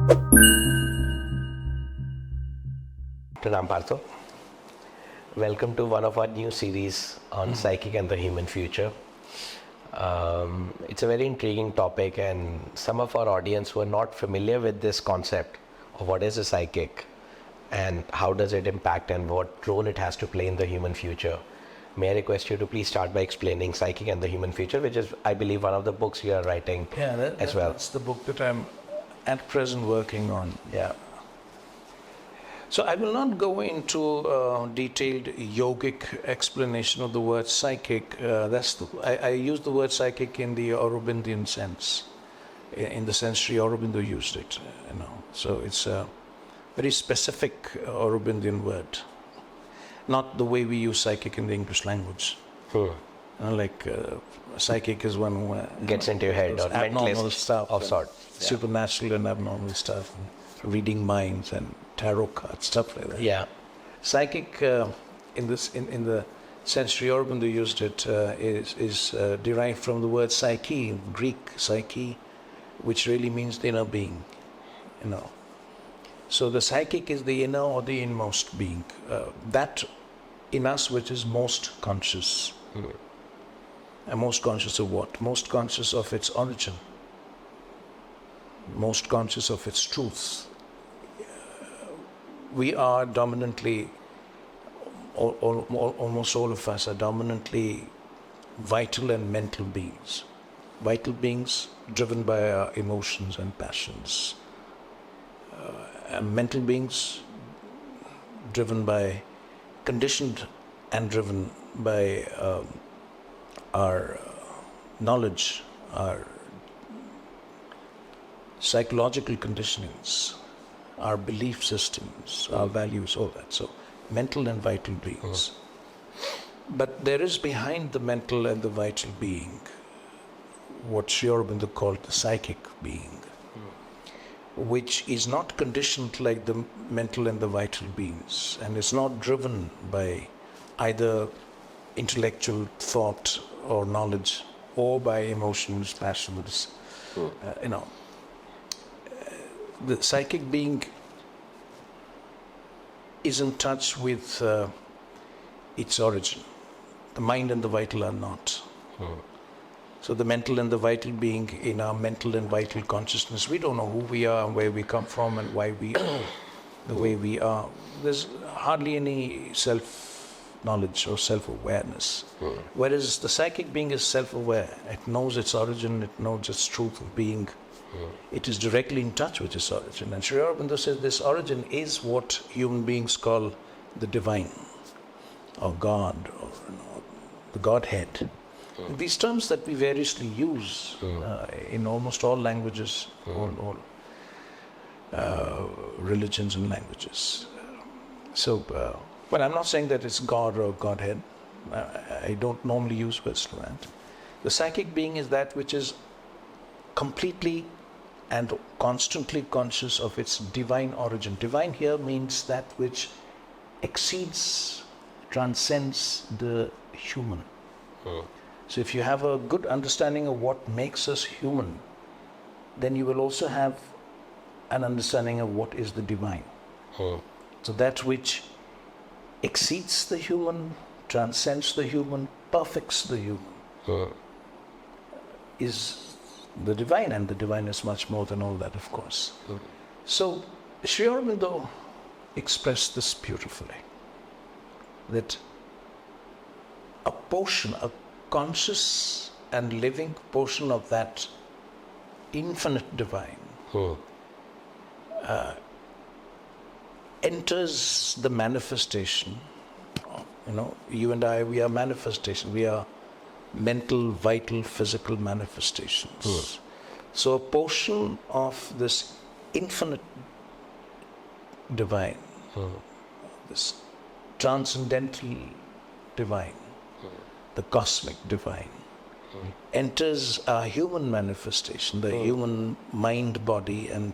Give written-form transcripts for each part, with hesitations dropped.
I'm Partho. Welcome to one of our new series on psychic and the human future. It's a very intriguing topic, and some of our audience who are not familiar with this concept of what is a psychic and how does it impact and what role it has to play in the human future. May I request you to please start by explaining Psychic and the Human Future, which is, I believe, one of the books you are writing as well. That's the book that I'm at present working on. Yeah. So I will not go into detailed yogic explanation of the word psychic. I use the word psychic in the Aurobindian sense, in the sense Sri Aurobindo used it. So it's a very specific Aurobindian word, not the way we use psychic in the English language. Psychic is one who gets into your head, or abnormal stuff of sort, supernatural and abnormal stuff, and reading minds and tarot cards, stuff like that. Yeah. Psychic, in the sense Sri Aurobindo used it, is derived from the word psyche, Greek psyche, which really means the inner being. So the psychic is the inner or the inmost being, that in us which is most conscious. And most conscious of what? Most conscious of its origin, most conscious of its truth. We are dominantly, almost all of us are dominantly vital and mental beings. Vital beings driven by our emotions and passions. And mental beings driven by, conditioned and driven by our knowledge, our psychological conditionings, our belief systems, our values, all that. So, mental and vital beings. But there is behind the mental and the vital being what Sri Aurobindo called the psychic being, which is not conditioned like the mental and the vital beings, and is not driven by either intellectual thought or knowledge or by emotions, passions. The psychic being is in touch with its origin. The mind and the vital are not. So the mental and the vital being, in our mental and vital consciousness, we don't know who we are and where we come from and why we are the way we are. There's hardly any self-knowledge or self-awareness. Whereas the psychic being is self-aware. It knows its origin, it knows its truth of being. It is directly in touch with its origin. And Sri Aurobindo says this origin is what human beings call the divine, or God, or the Godhead. These terms that we variously use in almost all languages, all religions and languages. Well, I'm not saying that it's God or Godhead. I don't normally use words like that. The psychic being is that which is completely and constantly conscious of its divine origin. Divine here means that which exceeds, transcends the human. So if you have a good understanding of what makes us human, then you will also have an understanding of what is the divine. So that which exceeds the human, transcends the human, perfects the human, is the divine, and the divine is much more than all that, of course. So Sri Aurobindo expressed this beautifully, that a portion, a conscious and living portion of that infinite divine enters the manifestation. You and I, we are manifestation. We are mental, vital, physical manifestations. So a portion of this infinite divine, this transcendental divine, the cosmic divine, enters our human manifestation, the human mind, body, and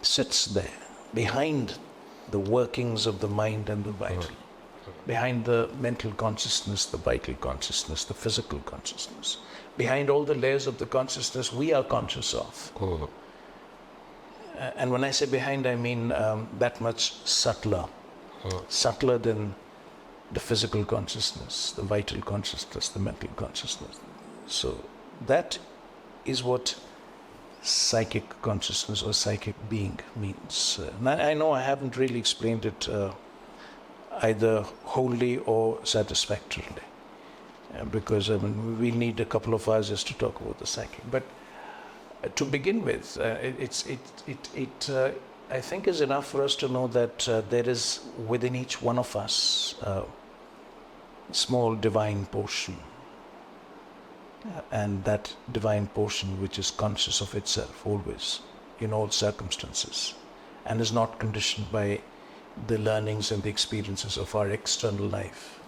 sits there behind the workings of the mind and the vital, behind the mental consciousness, the vital consciousness, the physical consciousness, behind all the layers of the consciousness we are conscious of. And when I say behind, I mean that much subtler. Subtler than the physical consciousness, the vital consciousness, the mental consciousness. So that is what psychic consciousness or psychic being means. I know I haven't really explained it either wholly or satisfactorily, because we need a couple of hours just to talk about the psychic. But to begin with, I think is enough for us to know that there is within each one of us a small divine portion, and that divine portion which is conscious of itself always, in all circumstances, and is not conditioned by the learnings and the experiences of our external life.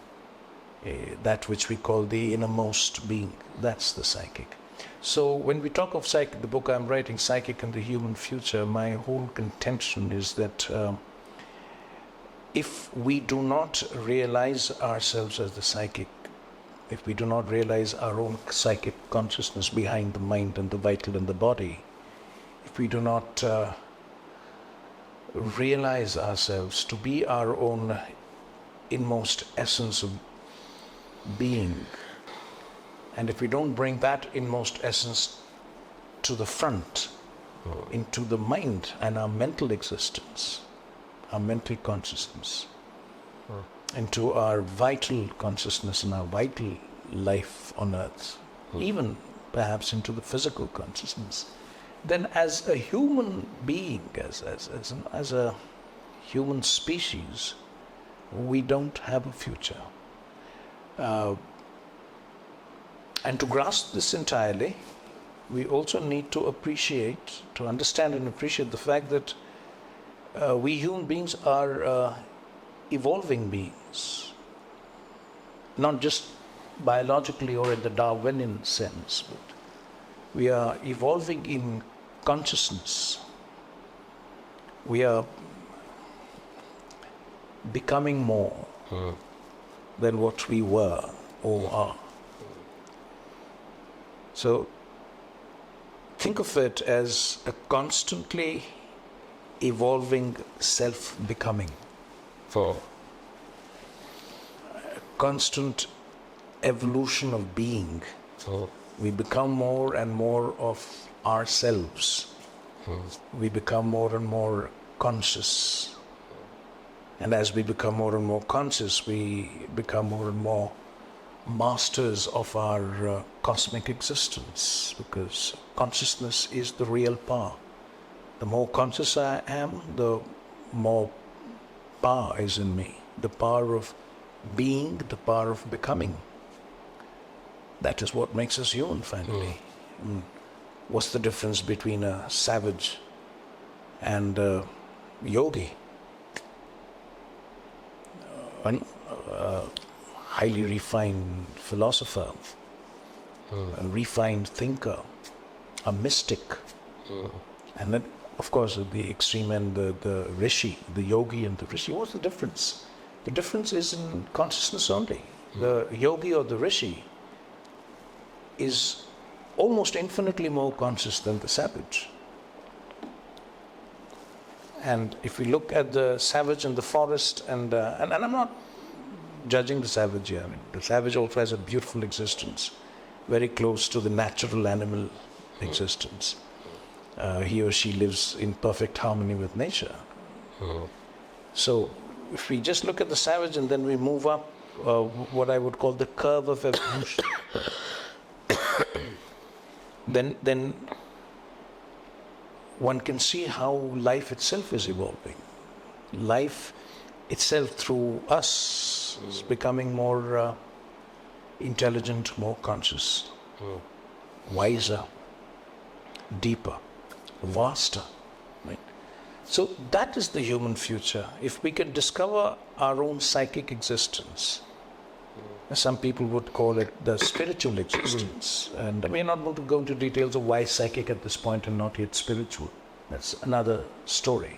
That which we call the innermost being, that's the psychic. So when we talk of psychic, the book I'm writing, Psychic and the Human Future, my whole contention is that if we do not realize ourselves as the psychic, if we do not realize our own psychic consciousness behind the mind and the vital and the body, if we do not realize ourselves to be our own inmost essence of being, and if we don't bring that inmost essence to the front, into the mind and our mental existence, our mental consciousness, into our vital consciousness and our vital life on earth, even perhaps into the physical consciousness, then as a human being, as a human species, we don't have a future. And to grasp this entirely, we also need to appreciate, to understand and appreciate the fact that we human beings are evolving beings, not just biologically or in the Darwinian sense, but we are evolving in consciousness. We are becoming more than what we were or are. So think of it as a constantly evolving self-becoming. For Constant evolution of being. oh. We become more and more of ourselves. We become more and more conscious. And as we become more and more conscious, we become more and more masters of our cosmic existence, because consciousness is the real power. The more conscious I am, the more power is in me. The power of being, the power of becoming. That is what makes us human, finally. What's the difference between a savage and a yogi? A highly refined philosopher, a refined thinker, a mystic. And then, of course, at the extreme end, the rishi, the yogi and the rishi. What's the difference? The difference is in consciousness only. The yogi or the rishi is almost infinitely more conscious than the savage. And if we look at the savage in the forest, and I'm not judging the savage here. I mean, the savage also has a beautiful existence, very close to the natural animal existence. He or she lives in perfect harmony with nature. So if we just look at the savage and then we move up what I would call the curve of evolution, then one can see how life itself is evolving. Life itself through us is becoming more intelligent, more conscious, wiser, deeper, vaster. Right? So that is the human future. If we can discover our own psychic existence, some people would call it the spiritual existence. And we are not going to go into details of why psychic at this point and not yet spiritual. That's another story.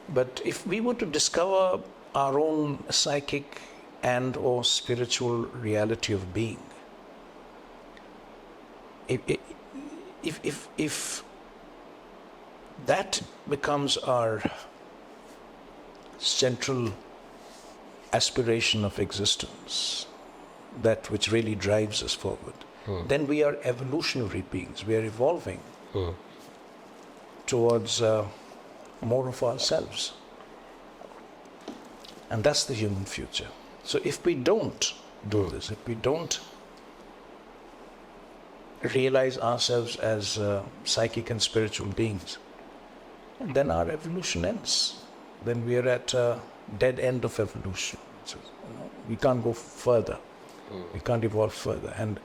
But if we were to discover our own psychic and or spiritual reality of being, if that becomes our central aspiration of existence, that which really drives us forward, then we are evolutionary beings. We are evolving towards more of ourselves. And that's the human future. So if we don't do this, if we don't realize ourselves as psychic and spiritual beings, then our evolution ends. Then we are at a dead end of evolution. So, we can't go further. We can't evolve further. And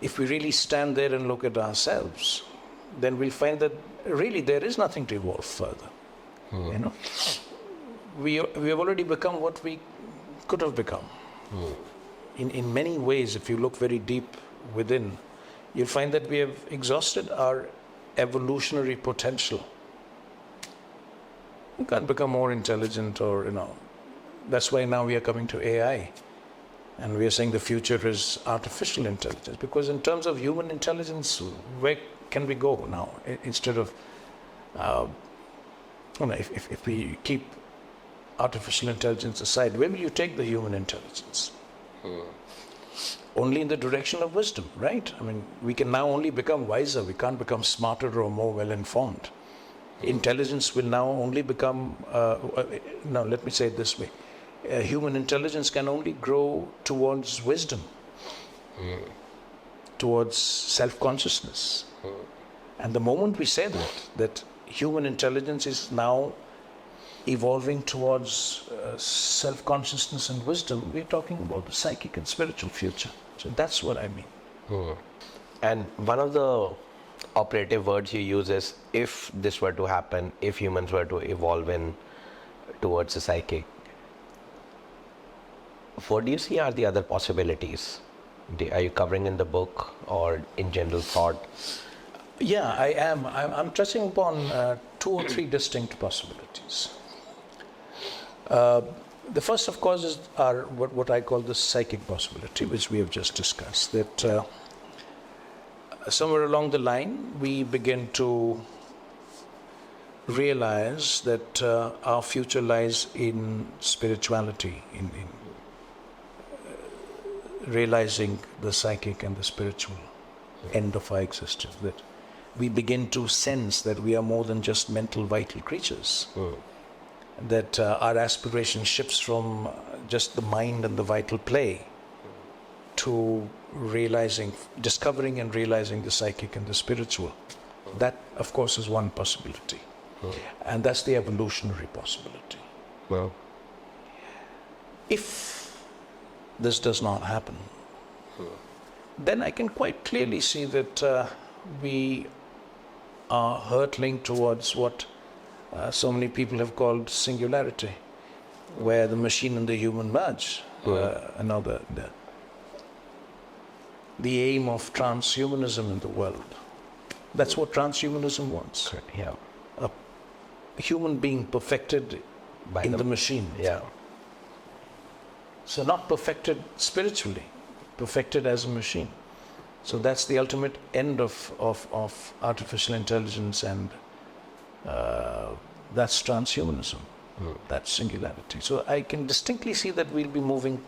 if we really stand there and look at ourselves, then we'll find that really there is nothing to evolve further. You know, we have already become what we could have become. In many ways, if you look very deep within, you'll find that we have exhausted our evolutionary potential. We can't become more intelligent, or that's why now we are coming to AI, and we are saying the future is artificial intelligence, because in terms of human intelligence, where can we go now? Instead of if we keep artificial intelligence aside, where will you take the human intelligence? Only in the direction of wisdom, right? I mean, we can now only become wiser. We can't become smarter or more well-informed. Intelligence will now only become, now let me say it this way, human intelligence can only grow towards wisdom, towards self-consciousness. And the moment we say that human intelligence is now evolving towards self-consciousness and wisdom, we're talking about the psychic and spiritual future. So that's what I mean. And one of the operative words you use is, if this were to happen, if humans were to evolve towards the psychic, what do you see are the other possibilities? Are you covering in the book or in general thought? Yeah, I am. I'm touching upon 2 or 3 distinct possibilities. The first, of course, is what I call the psychic possibility, which we have just discussed. That somewhere along the line, we begin to realize that our future lies in spirituality, in realizing the psychic and the spiritual end of our existence. That we begin to sense that we are more than just mental, vital creatures. That our aspiration shifts from just the mind and the vital play to discovering and realizing the psychic and the spiritual. That, of course, is one possibility. And that's the evolutionary possibility. Well, if this does not happen, then I can quite clearly see that we are hurtling towards what so many people have called singularity, where the machine and the human merge. The aim of transhumanism in the world. That's what transhumanism wants. yeah. A human being perfected in the machine. Yeah. So not perfected spiritually, perfected as a machine. So that's the ultimate end of artificial intelligence, and that's transhumanism. That's singularity. So I can distinctly see that we'll be moving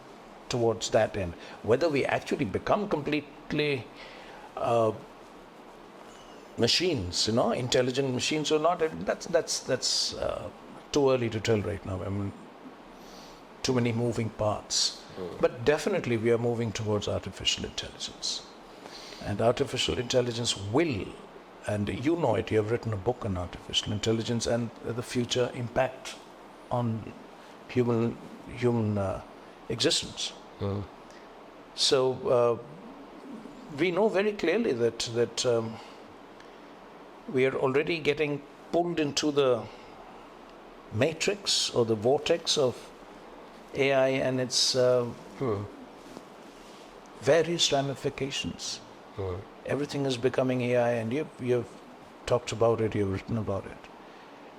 towards that end. Whether we actually become completely machines, intelligent machines or not, that's too early to tell right now. I mean, too many moving parts. But definitely we are moving towards artificial intelligence. And artificial intelligence will, and you know it, you have written a book on artificial intelligence and the future impact on human existence. So we know very clearly that we are already getting pulled into the matrix or the vortex of AI and its various ramifications. Everything is becoming AI, and you've talked about it, you've written about it.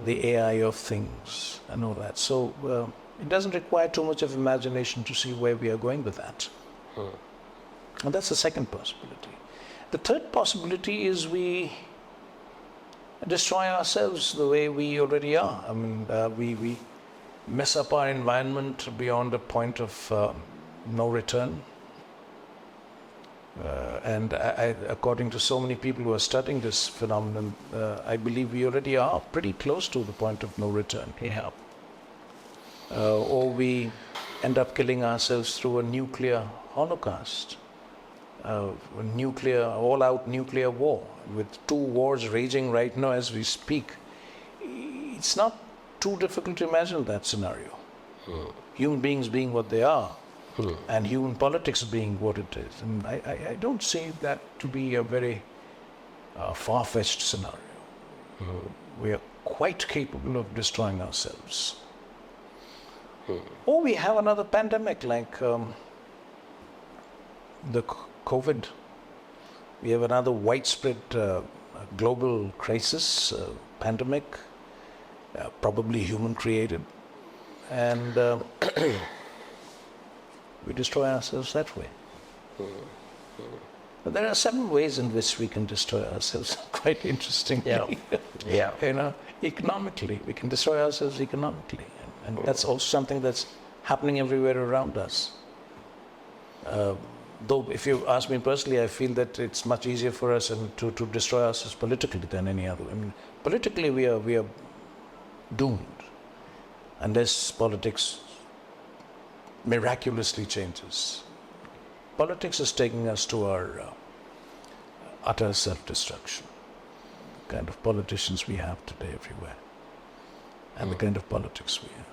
The AI of things and all that. So it doesn't require too much of imagination to see where we are going with that. And that's the second possibility. The third possibility is we destroy ourselves the way we already are. I mean, we mess up our environment beyond a point of no return. And according to so many people who are studying this phenomenon, I believe we already are pretty close to the point of no return. Yeah. Or we end up killing ourselves through a nuclear holocaust, a all-out nuclear war, with 2 wars raging right now as we speak. It's not too difficult to imagine that scenario. Human beings being what they are, and human politics being what it is. And I don't see that to be a very far-fetched scenario. We are quite capable of destroying ourselves. Or we have another pandemic like the COVID. We have another widespread global crisis, pandemic, probably human-created. And we destroy ourselves that way. But there are 7 ways in which we can destroy ourselves. Quite interesting. Yeah. Yeah. Economically, we can destroy ourselves economically, and that's also something that's happening everywhere around us. Though, if you ask me personally, I feel that it's much easier for us to destroy ourselves politically than any other. I mean, politically, we are doomed unless politics miraculously changes. Politics is taking us to our utter self-destruction. The kind of politicians we have today everywhere, and the kind of politics we have.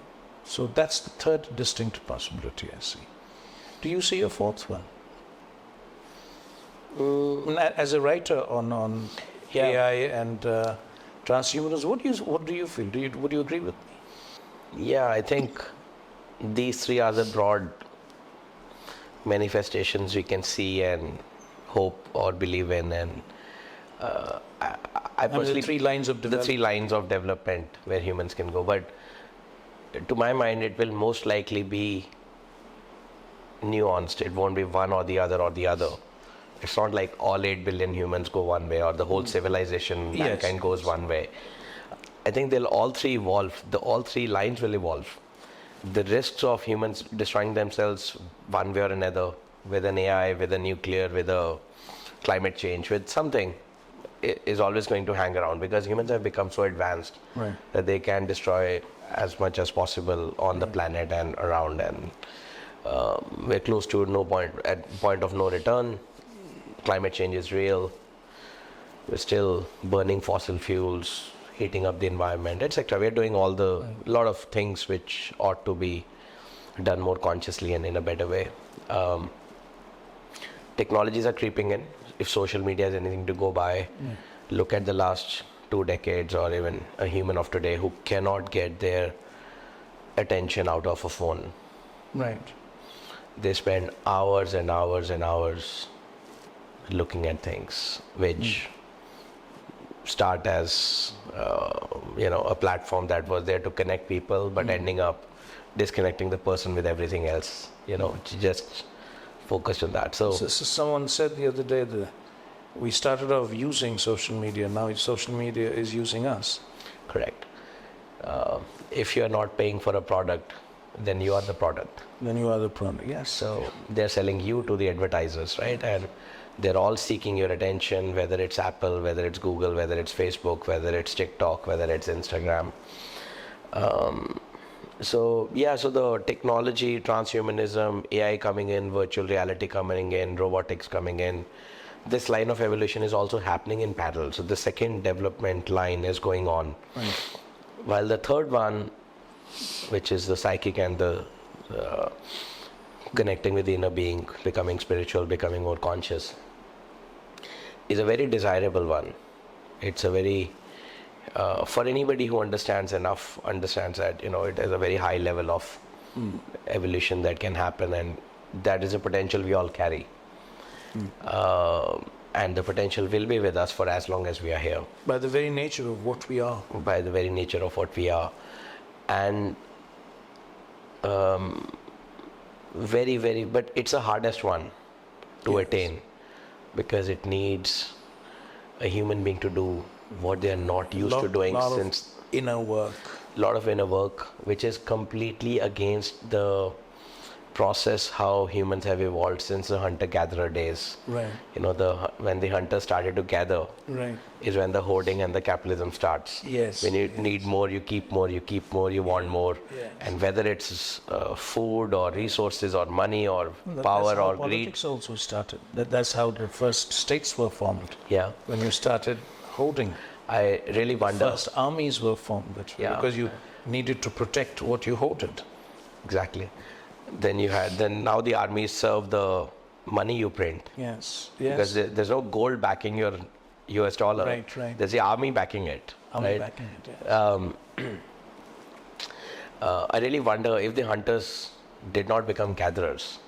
So that's the 3rd distinct possibility I see. Do you see a 4th one? As a writer on AI and transhumanism, what do you feel? Would you agree with me? Yeah, I think these 3 are the broad manifestations we can see and hope or believe in, and I personally, the 3 lines of development. The 3 lines of development where humans can go. But to my mind, it will most likely be nuanced. It won't be one or the other or the other. It's not like all 8 billion humans go one way, or the whole civilization, mankind goes one way. I think they'll all 3 evolve. All 3 lines will evolve. The risks of humans destroying themselves one way or another, with an AI, with a nuclear, with a climate change, with something, is always going to hang around, because humans have become so advanced that they can destroy as much as possible on the planet and around, and we're close to point of no return. Climate change is real. We're still burning fossil fuels, heating up the environment, etc. We're doing lot of things which ought to be done more consciously and in a better way. Technologies are creeping in. If social media is anything to go by, look at the last 2 decades, or even a human of today who cannot get their attention out of a phone. Right. They spend hours and hours and hours looking at things which start as a platform that was there to connect people, but ending up disconnecting the person with everything else. Just focused on that. So someone said the other day that we started off using social media. Now social media is using us. Correct. If you are not paying for a product, then you are the product. Then you are the product. Yes. So they're selling you to the advertisers, right? And they're all seeking your attention, whether it's Apple, whether it's Google, whether it's Facebook, whether it's TikTok, whether it's Instagram. So the technology, transhumanism, AI coming in, virtual reality coming in, robotics coming in, this line of evolution is also happening in parallel. So the second development line is going on. Right. While the third one, which is the psychic and the connecting with the inner being, becoming spiritual, becoming more conscious, is a very desirable one. It's a very, for anybody who understands that, it is a very high level of evolution that can happen, and that is a potential we all carry. And the potential will be with us for as long as we are here. By the very nature of what we are. By the very nature of what we are. And very, very, but it's the hardest one to attain, because it needs a human being to do what they are not used to doing lot since of inner work. a lot of inner work, which is completely against the process how humans have evolved since the hunter-gatherer days. Right. When the hunters started to gather, Right. is when the hoarding and the capitalism starts. Yes. When you need more, you keep more, you keep more, you want more. Yes. And whether it's food or resources or money or That's power how or greed. politics also started. That's how the first states were formed. Yeah. When you started holding, I really wonder. first armies were formed Yeah. because you needed to protect what you hoarded. Exactly. Then now the armies serve the money you print. Yes. Because Yes. there's no gold backing your US dollar. Right, right. There's the army backing it. Army right? backing it. Yes. I really wonder if the hunters did not become gatherers,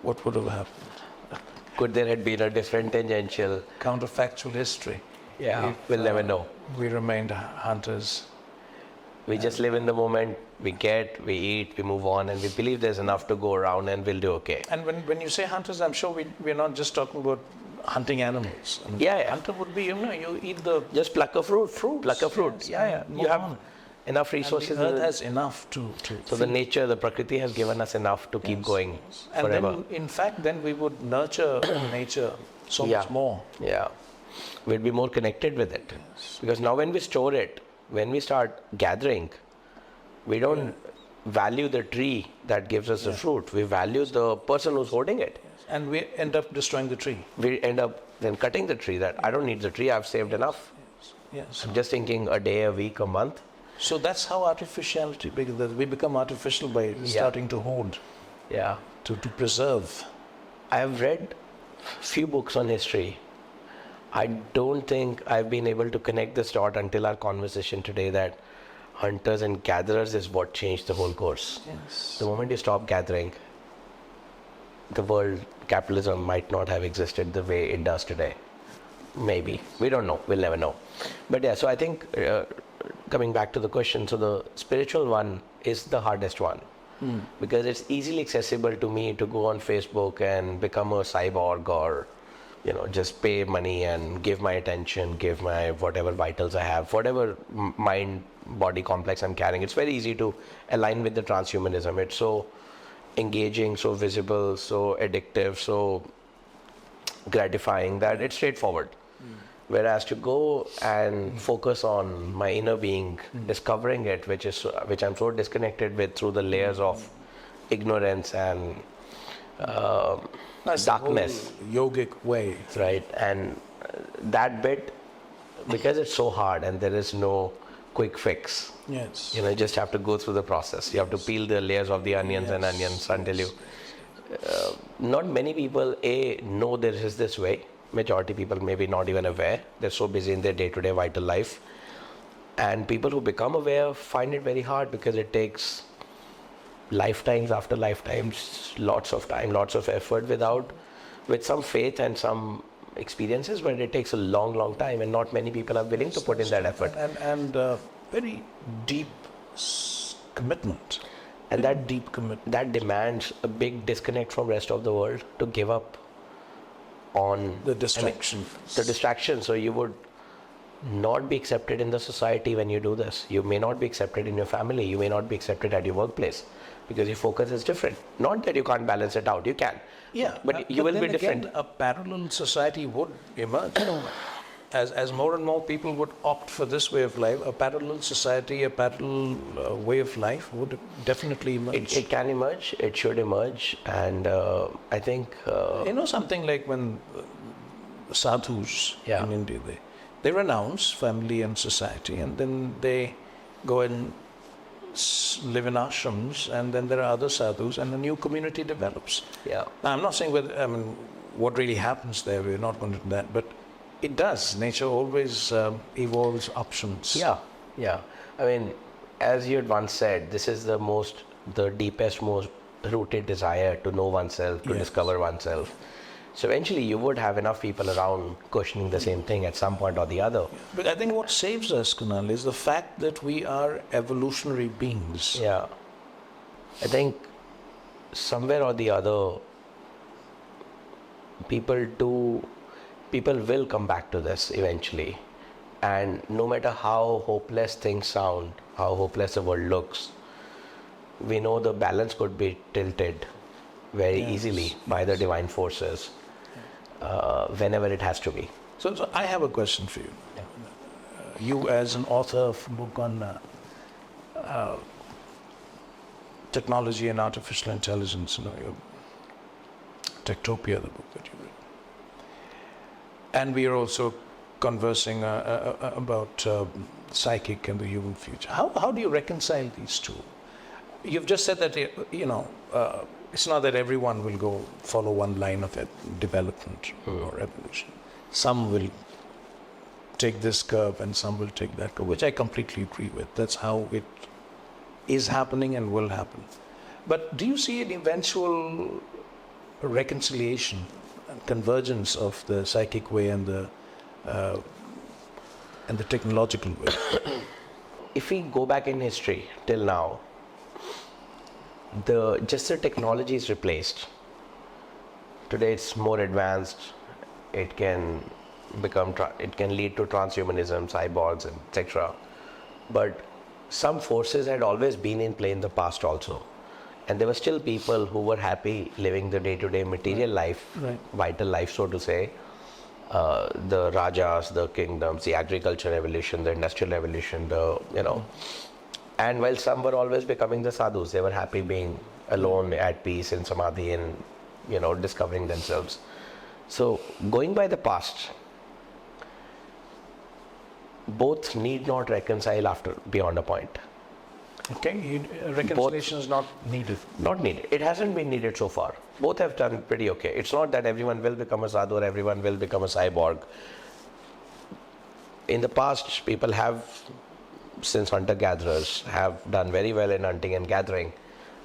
What would have happened? could there have been a different tangential? Counterfactual history. Yeah, If, we'll never know. We remained hunters. We just live in the moment. We get, we eat, we move on, and we believe there's enough to go around, and we'll do okay. And when you say hunters, I'm sure we're not just talking about hunting animals. I mean, Yeah, yeah. Hunter would be, you eat the Just pluck a fruit. fruits. Pluck a fruit. Yes, Yeah, and yeah. move You have on. enough And resources. the earth has enough to So the nature, the Prakriti has given us enough to keep going and forever. then, in fact, then we would nurture nature so Yeah. much more. Yeah, we'll be more connected with it. Because now when we store it, when we start gathering, we don't value the tree that gives us the fruit. We value the person who's holding it. And we end up destroying the tree. We end up then cutting the tree. That I don't need the tree. I've saved enough. Yes. I'm just thinking a day, a week, a month. So that's how artificiality, because we become artificial by starting to hoard, Yeah, to preserve. I have read few books on history. I don't think I've been able to connect this dot until our conversation today that hunters and gatherers is what changed the whole course. Yes. The moment you stop gathering, the world, capitalism might not have existed the way it does today. Maybe. We don't know. We'll never know. But yeah, so I think coming back to the question, so the spiritual one is the hardest one. Because it's easily accessible to me to go on Facebook and become a cyborg or, just pay money and give my attention, give my whatever vitals I have, whatever mind body complex I'm carrying. It's very easy to align with the transhumanism. It's so engaging, so visible, so addictive, so gratifying that it's straightforward. Whereas to go and focus on my inner being, discovering it, which I'm so disconnected with through the layers of ignorance and That's darkness, the whole yogic way. right? And that bit, because it's so hard and there is no quick fix. Yes. You just have to go through the process. You have to peel the layers of the onions and onions until you. Not many people know there is this way. Majority people maybe not even aware. They're so busy in their day-to-day vital life. And people who become aware find it very hard because it takes lifetimes after lifetimes, lots of time, lots of effort with some faith and some experiences, but it takes a long, long time and not many people are willing to put in that effort. And very deep commitment. And that deep commitment. That demands a big disconnect from rest of the world to give up on The distraction. The distraction. So you would not be accepted in the society when you do this. You may not be accepted in your family. You may not be accepted at your workplace because your focus is different. Not that you can't balance it out. You can. Yeah, but you will then be different. Again, a parallel society would emerge. As more and more people would opt for this way of life, a parallel society, a parallel way of life would definitely emerge. It can emerge. It should emerge. And I think... something like when sadhus in India, they renounce family and society and then they go and live in ashrams, and then there are other sadhus and a new community develops. Yeah. Now, I'm not saying what really happens there, we're not going to do that, but it does. Nature always evolves options. Yeah. I mean, as you had once said, this is the deepest, most rooted desire to know oneself, to discover oneself. So eventually you would have enough people around questioning the same thing at some point or the other. But I think what saves us, Kunal, is the fact that we are evolutionary beings. Yeah. I think somewhere or the other, people people will come back to this eventually. And no matter how hopeless things sound, how hopeless the world looks, we know the balance could be tilted very easily by the divine forces whenever it has to be. So I have a question for you. You, as an author of a book on technology and artificial intelligence, your Techtopia, the book that you read. And we are also conversing about psychic and the human future. How do you reconcile these two? You've just said that, it's not that everyone will go follow one line of development or evolution. Some will take this curve and some will take that curve, which I completely agree with. That's how it is happening and will happen. But do you see an eventual reconciliation and convergence of the psychic way and the technological way? If we go back in history till now, the technology is replaced. Today it's more advanced. It can lead to transhumanism, cyborgs, etc. But some forces had always been in play in the past also, and there were still people who were happy living the day-to-day material life, vital life, so to say. The rajas, the kingdoms, the agriculture revolution, the industrial revolution, and while some were always becoming the sadhus, they were happy being alone at peace in samadhi and discovering themselves. So going by the past, both need not reconcile beyond a point. Okay, reconciliation is not needed. Not needed. It hasn't been needed so far. Both have done pretty okay. It's not that everyone will become a sadhu or everyone will become a cyborg. In the past, people have, since hunter-gatherers, have done very well in hunting and gathering,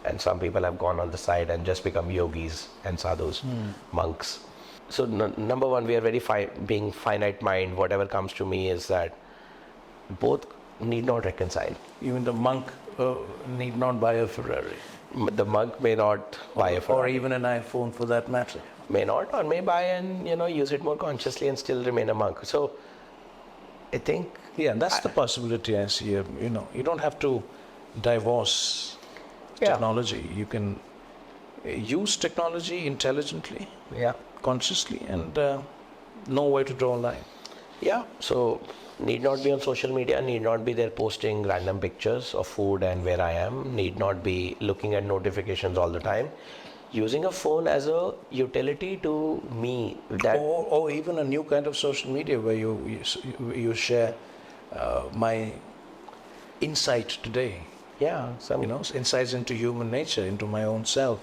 and some people have gone on the side and just become yogis and sadhus, monks. So number one, we are very being finite mind. Whatever comes to me is that both need not reconcile. Even the monk need not buy a Ferrari. The monk may not buy a Ferrari. Or even an iPhone for that matter. May not, or may buy and use it more consciously and still remain a monk. So I think... Yeah, that's the possibility I see. You don't have to divorce technology. You can use technology intelligently, consciously, and know where to draw a line. Yeah, so need not be on social media, need not be there posting random pictures of food and where I am, need not be looking at notifications all the time. Using a phone as a utility to me. Or even a new kind of social media where you share my insight today. Yeah, insights into human nature, into my own self,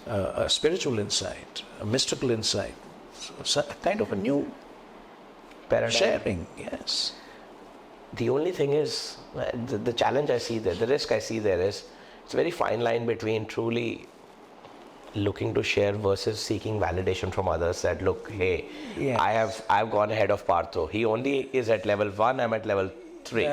a spiritual insight, a mystical insight, so a kind of a new paradigm. Sharing, yes. The only thing is, the challenge I see there, the risk I see there is, it's a very fine line between truly looking to share versus seeking validation from others that, look, hey, I've gone ahead of Partho. He only is at level 1, I'm at level 3.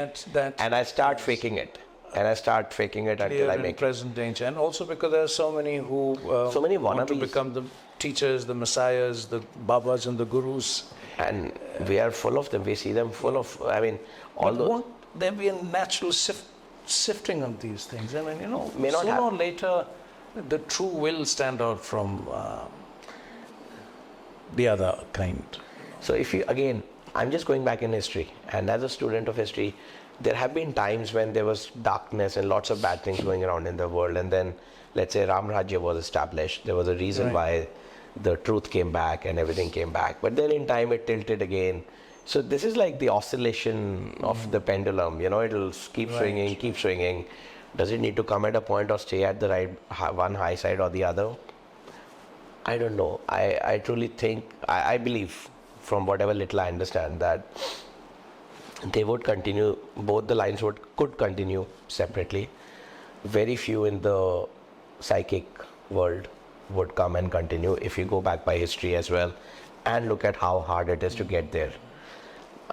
And I start faking it. And I start faking it until I make present danger. And also because there are so many who want to become the teachers, the messiahs, the babas and the gurus. And we are full of them. We see them full of, won't there be a natural sifting of these things? I mean, may not sooner or later, the true will stand out from the other kind. So I'm just going back in history, and as a student of history, there have been times when there was darkness and lots of bad things going around in the world, and then, let's say, Ram Rajya was established. There was a reason why the truth came back and everything came back. But then in time, it tilted again. So this is like the oscillation of the pendulum. It'll keep swinging, keep swinging. Does it need to come at a point or stay at the right one high side or the other? I don't know. I truly think, I believe, from whatever little I understand, that they would continue, both the lines could continue separately. Very few in the psychic world would come and continue if you go back by history as well and look at how hard it is to get there.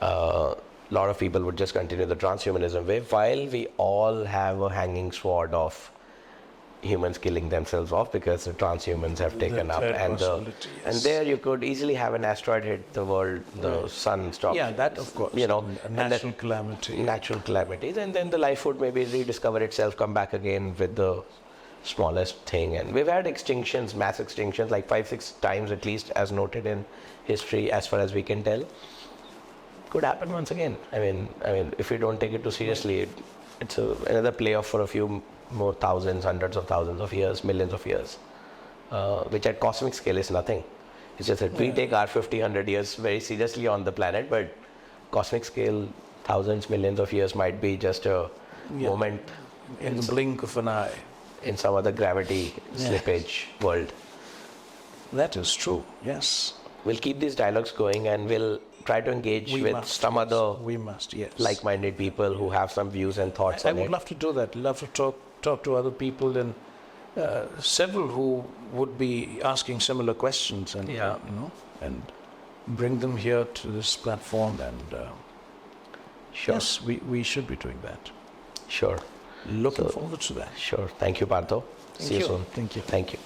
A lot of people would just continue the transhumanism way, while we all have a hanging sword of humans killing themselves off because the transhumans have taken up, third and possibility, and yes. there you could easily have an asteroid hit the world, the sun stops. Yeah, that of course. You know, a and natural that- calamity. natural calamities, and then the life would maybe rediscover itself, come back again with the smallest thing. And we've had extinctions, mass extinctions, like 5-6 times at least, as noted in history, as far as we can tell. Could happen once again. I mean, if we don't take it too seriously, it's another playoff for a few more thousands, hundreds of thousands of years, millions of years, which at cosmic scale is nothing. It's just that we take our 50, 100 years very seriously on the planet, but cosmic scale, thousands, millions of years might be just a moment In the blink of an eye. in some other gravity slippage world. That is true, yes. We'll keep these dialogues going, and we'll try to engage We with must, some yes. other We must, yes. like-minded people who have some views and thoughts I on would it. love to do that. Love to talk to other people, and several who would be asking similar questions, and and bring them here to this platform. And Sure. yes, we should be doing that. Sure. Looking forward to that. Sure. Thank you, Partho. See you soon. Thank you. Thank you.